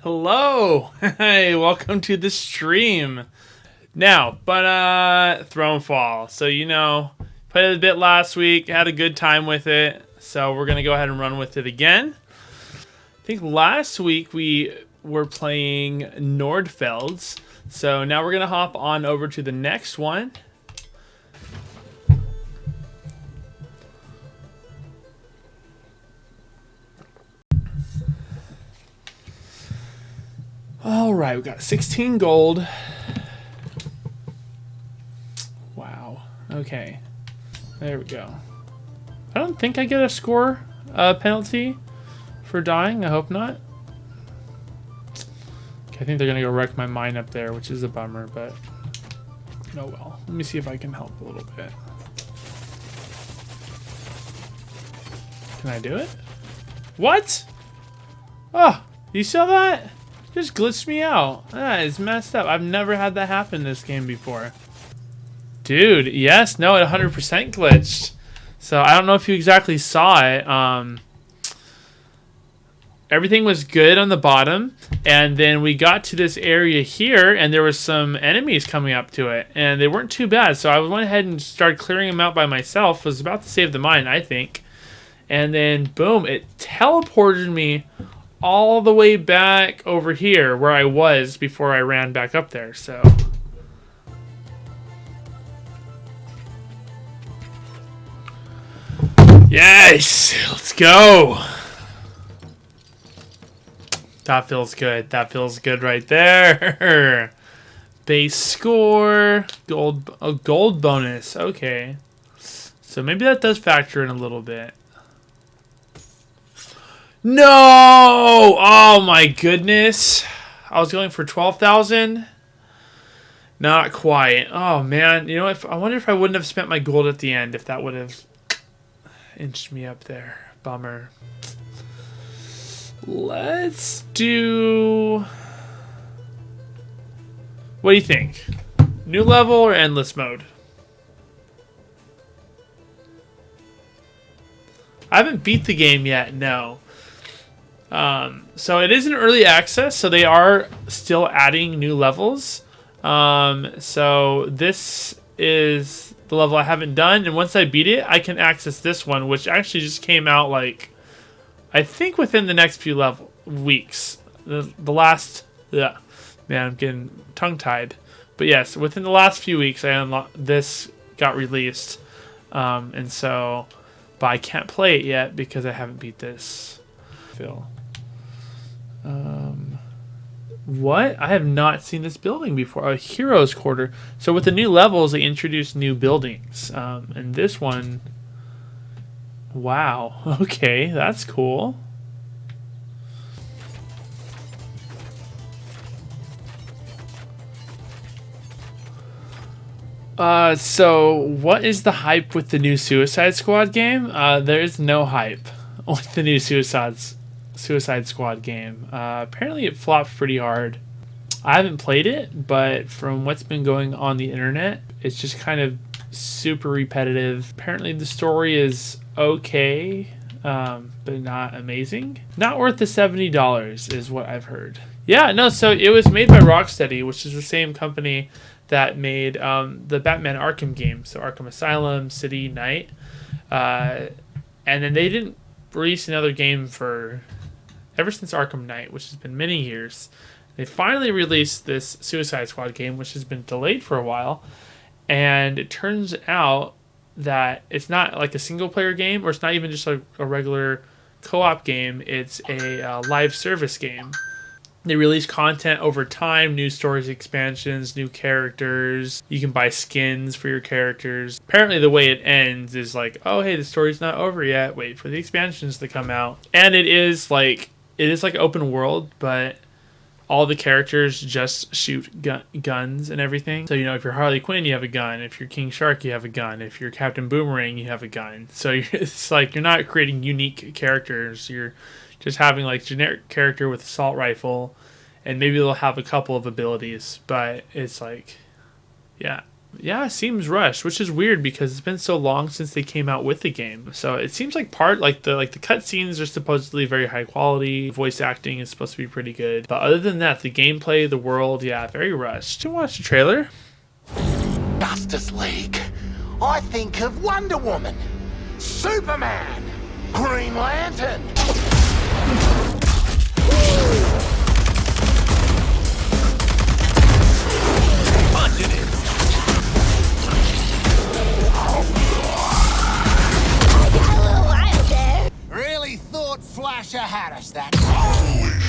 Hello! Hey, welcome to the stream. Now, Thronefall. So, played it a bit last week, had a good time with it. So, we're going to go ahead and run with it again. I think last week we were playing Nordfelds. So, now we're going to hop on over to the next one. Alright, we got 16 gold. Wow. Okay. There we go. I don't think I get a score penalty for dying. I hope not. Okay, I think they're going to go wreck my mine up there, which is a bummer, but oh well. Let me see if I can help a little bit. Can I do it? What? Oh, you saw that? Just glitched me out. That is messed up. I've never had that happen in this game before. Dude, yes, no, it 100% glitched. So I don't know if you exactly saw it. Everything was good on the bottom, and then we got to this area here, and there was some enemies coming up to it, and they weren't too bad. So I went ahead and started clearing them out by myself. Was about to save the mine, I think, and then boom, it teleported me all the way back over here where I was before I ran back up there. So yes, let's go. That feels good. That feels good right there. Base score, gold bonus. Okay, so maybe that does factor in a little bit. No! Oh my goodness. I was going for 12,000. Not quite. Oh man, you know, I wonder if I wouldn't have spent my gold at the end if that would have inched me up there. Bummer. Let's do... What do you think? New level or endless mode? I haven't beat the game yet, no. So it is in early access, so they are still adding new levels. So this is the level I haven't done, and once I beat it, I can access this one, which actually just came out, like, I think within the next few weeks. The last, yeah, man, I'm getting tongue-tied. But yes, within the last few weeks, this got released, and so, but I can't play it yet because I haven't beat this. Phil. What? I have not seen this building before. A hero's quarter. So with the new levels, they introduced new buildings. And this one... Wow. Okay, that's cool. So what is the hype with the new Suicide Squad game? There is no hype with the new Suicide Squad game. Apparently it flopped pretty hard. I haven't played it, but from what's been going on the internet, it's just kind of super repetitive. Apparently the story is okay, but not amazing. Not worth the $70 is what I've heard. Yeah, no, so it was made by Rocksteady, which is the same company that made the Batman Arkham games, so Arkham Asylum, City, Night. And then they didn't release another game ever since Arkham Knight, which has been many years. They finally released this Suicide Squad game, which has been delayed for a while. And it turns out that it's not like a single-player game, or it's not even just like a regular co-op game. It's a live service game. They release content over time, new stories, expansions, new characters. You can buy skins for your characters. Apparently the way it ends is like, oh, hey, the story's not over yet. Wait for the expansions to come out. And it is like open world, but all the characters just shoot guns and everything. So, if you're Harley Quinn, you have a gun. If you're King Shark, you have a gun. If you're Captain Boomerang, you have a gun. So it's like you're not creating unique characters. You're just having like generic character with assault rifle, and maybe they'll have a couple of abilities, but it's like, yeah, Yeah, it seems rushed, which is weird because it's been so long since they came out with the game. So it seems like the cutscenes are supposedly very high quality. Voice acting is supposed to be pretty good, but other than that, the gameplay, the world, yeah, very rushed. Did you watch the trailer? Justice League. I think of Wonder Woman, Superman, Green Lantern. Really thought Flasher had us that time.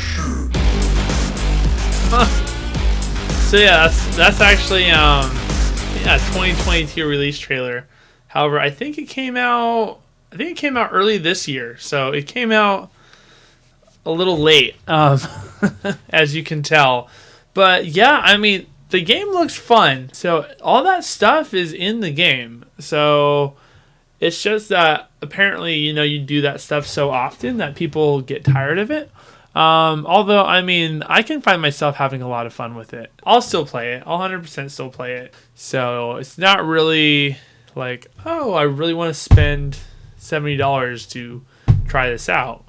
So yeah, that's actually yeah, 2022 release trailer. However, I think it came out early this year, so it came out a little late, as you can tell. But yeah, I mean, the game looks fun. So all that stuff is in the game. So it's just that apparently, you do that stuff so often that people get tired of it. Although, I mean, I can find myself having a lot of fun with it. I'll still play it. I'll 100% still play it. So it's not really like, oh, I really want to spend $70 to try this out.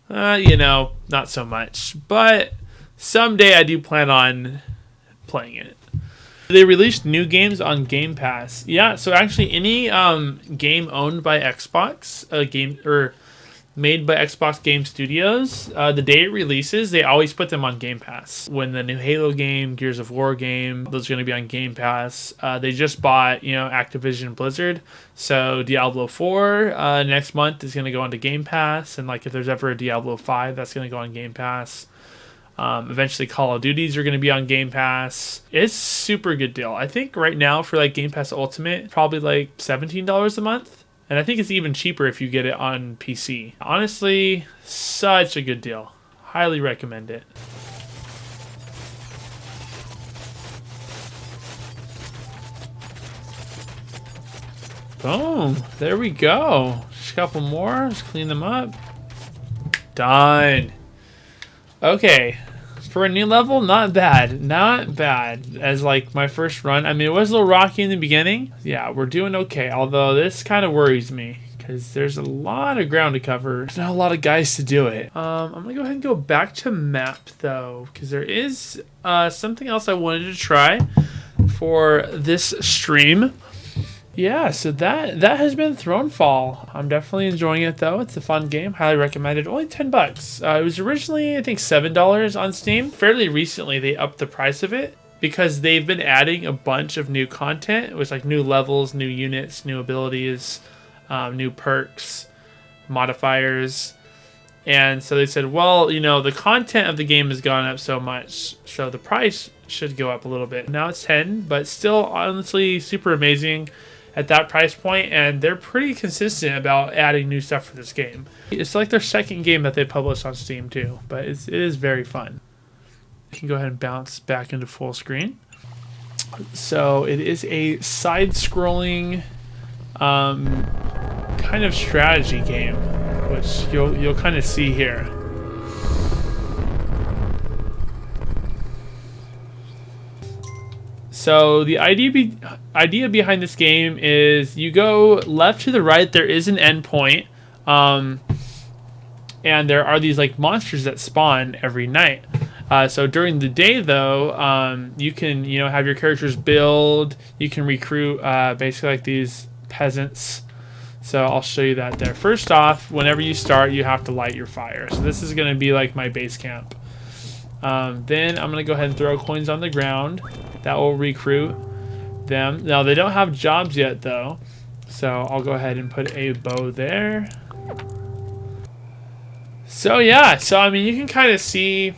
Not so much. But someday I do plan on playing it. They released new games on Game Pass. Yeah, so actually any game owned by Xbox, made by Xbox Game Studios, the day it releases, they always put them on Game Pass. When the new Halo game, Gears of War game, those are going to be on Game Pass. They just bought, Activision Blizzard. So Diablo 4 next month is going to go onto Game Pass. And like if there's ever a Diablo 5, that's going to go on Game Pass. Eventually Call of Duties are going to be on Game Pass. It's super good deal. I think right now for like Game Pass Ultimate, probably like $17 a month. And I think it's even cheaper if you get it on PC. Honestly, such a good deal. Highly recommend it. Boom. There we go. Just a couple more. Just clean them up. Done. Okay. For a new level, not bad. Not bad. As like my first run. I mean, it was a little rocky in the beginning. Yeah, we're doing okay. Although this kind of worries me. Because there's a lot of ground to cover. There's not a lot of guys to do it. I'm going to go ahead and go back to map, though. Because there is something else I wanted to try for this stream. Yeah, so that has been Thronefall. I'm definitely enjoying it, though. It's a fun game. Highly recommended. Only $10. It was originally, I think, $7 on Steam. Fairly recently, they upped the price of it because they've been adding a bunch of new content. It was like new levels, new units, new abilities, new perks, modifiers. And so they said, well, the content of the game has gone up so much, so the price should go up a little bit. Now it's 10, but still, honestly, super amazing at that price point, and they're pretty consistent about adding new stuff for this game. It's like their second game that they published on Steam too, but it is very fun. You can go ahead and bounce back into full screen. So it is a side-scrolling kind of strategy game, which you'll kind of see here. So the idea behind this game is you go left to the right. There is an endpoint, and there are these like monsters that spawn every night. So during the day, though, you can have your characters build. You can recruit basically like these peasants. So I'll show you that there. First off, whenever you start, you have to light your fire. So this is going to be like my base camp. Then I'm going to go ahead and throw coins on the ground. That will recruit them. Now, they don't have jobs yet, though. So I'll go ahead and put a bow there. So, yeah. So, I mean, you can kind of see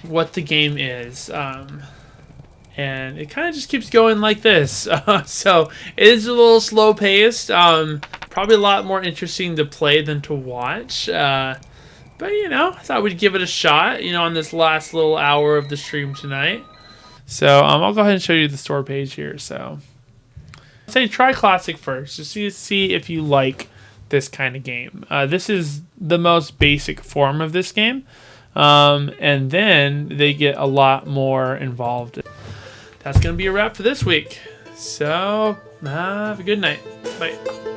what the game is. And it kind of just keeps going like this. So, it is a little slow-paced. Probably a lot more interesting to play than to watch. But, I thought we'd give it a shot, on this last little hour of the stream tonight. So I'll go ahead and show you the store page here. So I'd say try Classic first, just to see if you like this kind of game. This is the most basic form of this game. And then they get a lot more involved. That's going to be a wrap for this week. So, have a good night. Bye.